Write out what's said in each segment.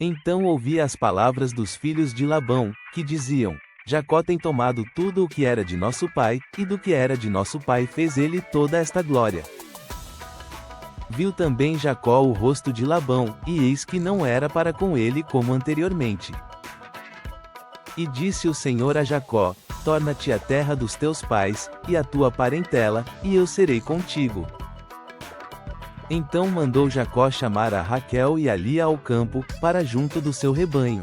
Então ouvi as palavras dos filhos de Labão, que diziam: Jacó tem tomado tudo o que era de nosso pai, e do que era de nosso pai fez ele toda esta glória. Viu também Jacó o rosto de Labão, e eis que não era para com ele como anteriormente. E disse o Senhor a Jacó: Torna-te à terra dos teus pais, e à tua parentela, e eu serei contigo. Então mandou Jacó chamar a Raquel e a Lia ao campo, para junto do seu rebanho.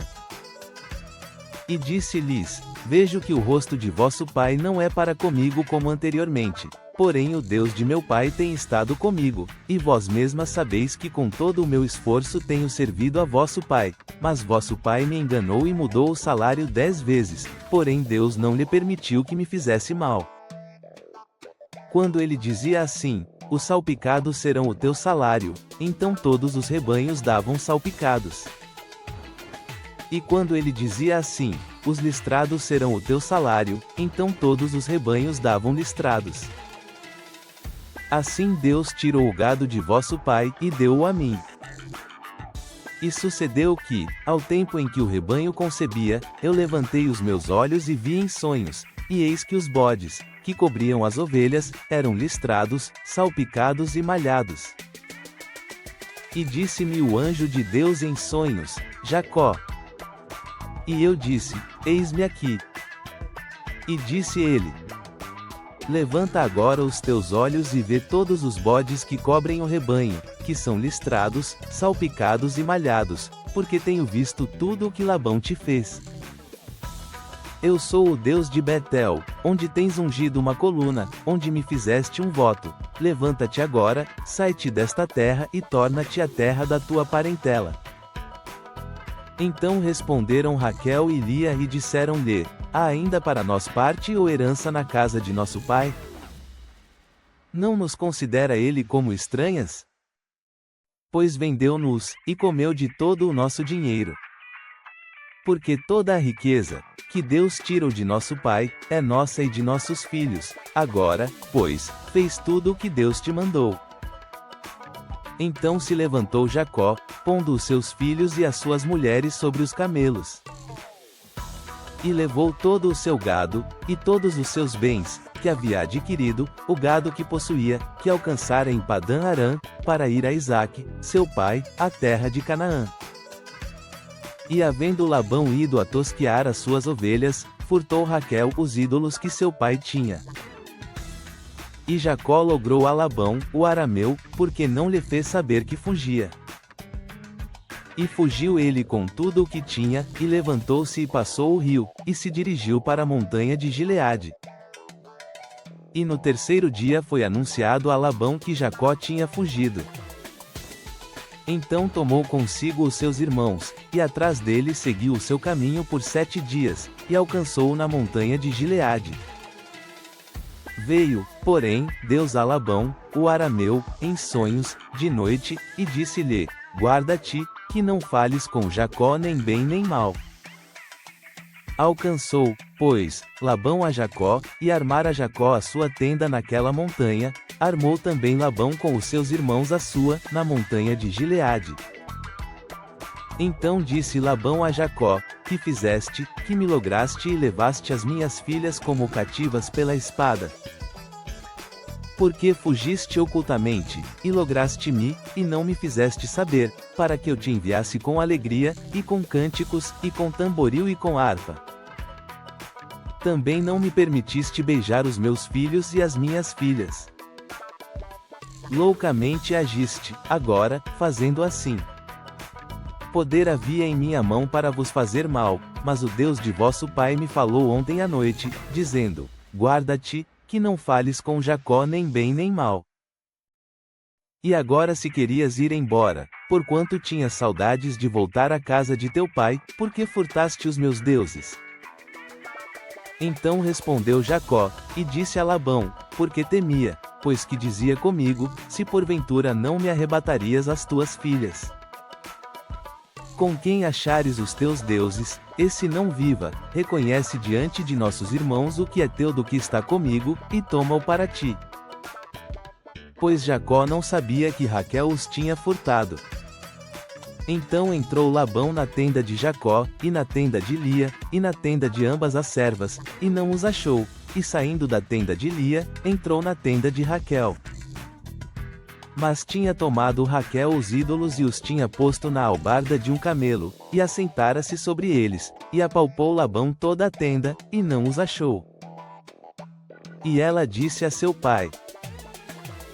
E disse-lhes: Vejo que o rosto de vosso pai não é para comigo como anteriormente, porém o Deus de meu pai tem estado comigo, e vós mesmas sabeis que com todo o meu esforço tenho servido a vosso pai, mas vosso pai me enganou e mudou o salário 10 vezes, porém Deus não lhe permitiu que me fizesse mal. Quando ele dizia assim: Os salpicados serão o teu salário, então todos os rebanhos davam salpicados. E quando ele dizia assim: Os listrados serão o teu salário, então todos os rebanhos davam listrados. Assim Deus tirou o gado de vosso pai, e deu-o a mim. E sucedeu que, ao tempo em que o rebanho concebia, eu levantei os meus olhos e vi em sonhos, e eis que os bodes, que cobriam as ovelhas, eram listrados, salpicados e malhados. E disse-me o anjo de Deus em sonhos: Jacó. E eu disse: Eis-me aqui. E disse ele: Levanta agora os teus olhos e vê todos os bodes que cobrem o rebanho, que são listrados, salpicados e malhados, porque tenho visto tudo o que Labão te fez. Eu sou o Deus de Betel, onde tens ungido uma coluna, onde me fizeste um voto. Levanta-te agora, sai-te desta terra e torna-te à terra da tua parentela. Então responderam Raquel e Lia e disseram-lhe: Há ainda para nós parte ou herança na casa de nosso pai? Não nos considera ele como estranhas? Pois vendeu-nos, e comeu de todo o nosso dinheiro. Porque toda a riqueza, que Deus tirou de nosso pai, é nossa e de nossos filhos. Agora, pois, fez tudo o que Deus te mandou. Então se levantou Jacó, pondo os seus filhos e as suas mulheres sobre os camelos. E levou todo o seu gado, e todos os seus bens, que havia adquirido, o gado que possuía, que alcançara em Padã-Arã, para ir a Isaque, seu pai, à terra de Canaã. E havendo Labão ido a tosquear as suas ovelhas, furtou Raquel os ídolos que seu pai tinha. E Jacó logrou a Labão, o arameu, porque não lhe fez saber que fugia. E fugiu ele com tudo o que tinha, e levantou-se e passou o rio, e se dirigiu para a montanha de Gileade. E no terceiro dia foi anunciado a Labão que Jacó tinha fugido. Então tomou consigo os seus irmãos, e atrás dele seguiu o seu caminho por 7 dias, e alcançou-o na montanha de Gileade. Veio, porém, Deus a Labão, o arameu, em sonhos, de noite, e disse-lhe: Guarda-te, que não fales com Jacó nem bem nem mal. Alcançou, pois, Labão a Jacó, e armara Jacó a sua tenda naquela montanha, armou também Labão com os seus irmãos a sua, na montanha de Gileade. Então disse Labão a Jacó: Que fizeste, que me lograste e levaste as minhas filhas como cativas pela espada? Porque fugiste ocultamente, e lograste-me, e não me fizeste saber, para que eu te enviasse com alegria, e com cânticos, e com tamboril e com harpa. Também não me permitiste beijar os meus filhos e as minhas filhas. Loucamente agiste, agora, fazendo assim. Poder havia em minha mão para vos fazer mal, mas o Deus de vosso pai me falou ontem à noite, dizendo: Guarda-te, que não fales com Jacó nem bem nem mal. E agora se querias ir embora, porquanto tinhas saudades de voltar à casa de teu pai, porque furtaste os meus deuses? Então respondeu Jacó, e disse a Labão, porque temia, pois que dizia comigo: Se porventura não me arrebatarias as tuas filhas. Com quem achares os teus deuses, esse não viva, reconhece diante de nossos irmãos o que é teu do que está comigo, e toma-o para ti. Pois Jacó não sabia que Raquel os tinha furtado. Então entrou Labão na tenda de Jacó, e na tenda de Lia, e na tenda de ambas as servas, e não os achou, e saindo da tenda de Lia, entrou na tenda de Raquel. Mas tinha tomado Raquel os ídolos e os tinha posto na albarda de um camelo, e assentara-se sobre eles, e apalpou Labão toda a tenda, e não os achou. E ela disse a seu pai: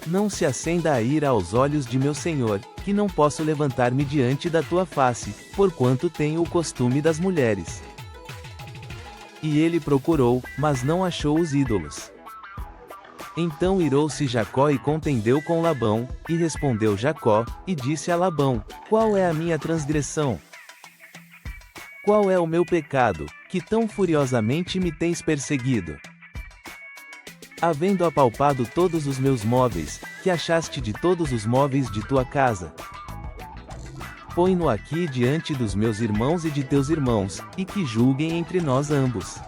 Não se acenda a ira aos olhos de meu senhor, que não posso levantar-me diante da tua face, porquanto tenho o costume das mulheres. E ele procurou, mas não achou os ídolos. Então irou-se Jacó e contendeu com Labão, e respondeu Jacó, e disse a Labão: Qual é a minha transgressão? Qual é o meu pecado, que tão furiosamente me tens perseguido? Havendo apalpado todos os meus móveis, que achaste de todos os móveis de tua casa? Põe-no aqui diante dos meus irmãos e de teus irmãos, e que julguem entre nós ambos.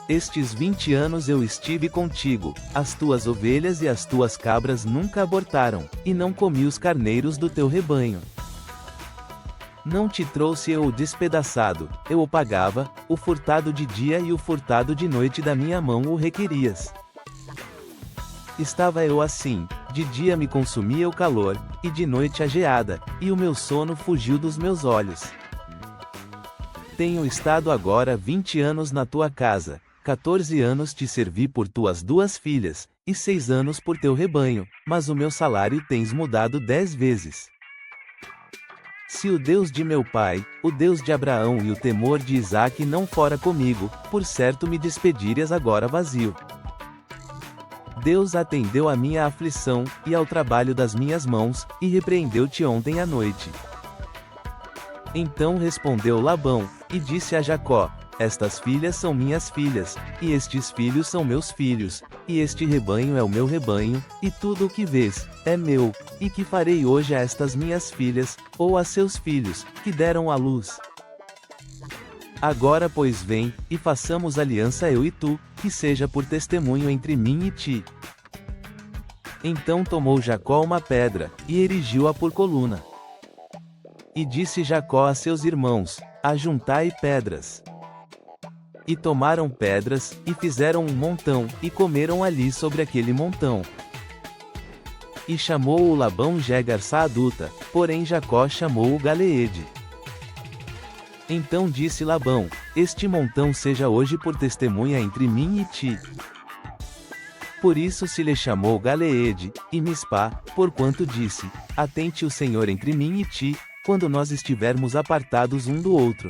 Estes 20 anos eu estive contigo, as tuas ovelhas e as tuas cabras nunca abortaram, e não comi os carneiros do teu rebanho. Não te trouxe eu o despedaçado, eu o pagava, o furtado de dia e o furtado de noite da minha mão o requerias. Estava eu assim, de dia me consumia o calor, e de noite a geada, e o meu sono fugiu dos meus olhos. Tenho estado agora 20 anos na tua casa, 14 anos te servi por tuas 2 filhas, e 6 anos por teu rebanho, mas o meu salário tens mudado 10 vezes. Se o Deus de meu pai, o Deus de Abraão e o temor de Isaque não fora comigo, por certo me despedirias agora vazio. Deus atendeu à minha aflição, e ao trabalho das minhas mãos, e repreendeu-te ontem à noite. Então respondeu Labão, e disse a Jacó: Estas filhas são minhas filhas, e estes filhos são meus filhos, e este rebanho é o meu rebanho, e tudo o que vês, é meu, e que farei hoje a estas minhas filhas, ou a seus filhos, que deram à luz? Agora pois vem, e façamos aliança eu e tu, que seja por testemunho entre mim e ti. Então tomou Jacó uma pedra, e erigiu-a por coluna. E disse Jacó a seus irmãos: Ajuntai pedras. E tomaram pedras, e fizeram um montão, e comeram ali sobre aquele montão. E chamou-o Labão Jegar-Saaduta, porém Jacó chamou-o Galeede. Então disse Labão: Este montão seja hoje por testemunha entre mim e ti. Por isso se lhe chamou Galeede, e Mispá, porquanto disse: Atente o Senhor entre mim e ti, quando nós estivermos apartados um do outro.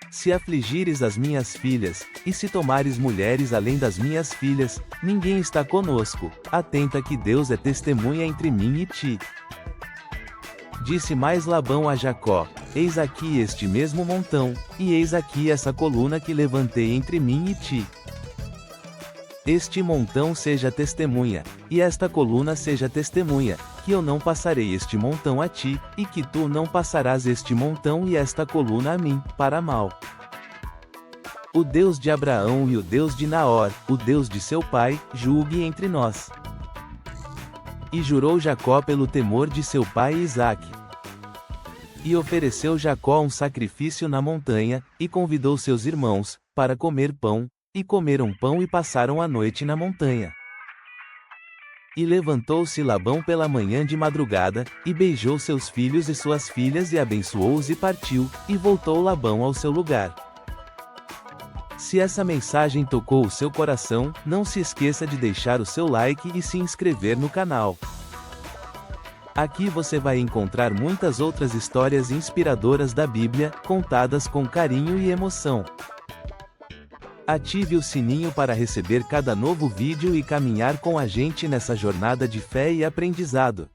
Se afligires as minhas filhas, e se tomares mulheres além das minhas filhas, ninguém está conosco, atenta que Deus é testemunha entre mim e ti. Disse mais Labão a Jacó: Eis aqui este mesmo montão, e eis aqui essa coluna que levantei entre mim e ti. Este montão seja testemunha, e esta coluna seja testemunha, que eu não passarei este montão a ti, e que tu não passarás este montão e esta coluna a mim, para mal. O Deus de Abraão e o Deus de Naor, o Deus de seu pai, julgue entre nós. E jurou Jacó pelo temor de seu pai Isaque. E ofereceu Jacó um sacrifício na montanha, e convidou seus irmãos, para comer pão, e comeram pão e passaram a noite na montanha. E levantou-se Labão pela manhã de madrugada, e beijou seus filhos e suas filhas e abençoou-os e partiu, e voltou Labão ao seu lugar. Se essa mensagem tocou o seu coração, não se esqueça de deixar o seu like e se inscrever no canal. Aqui você vai encontrar muitas outras histórias inspiradoras da Bíblia, contadas com carinho e emoção. Ative o sininho para receber cada novo vídeo e caminhar com a gente nessa jornada de fé e aprendizado.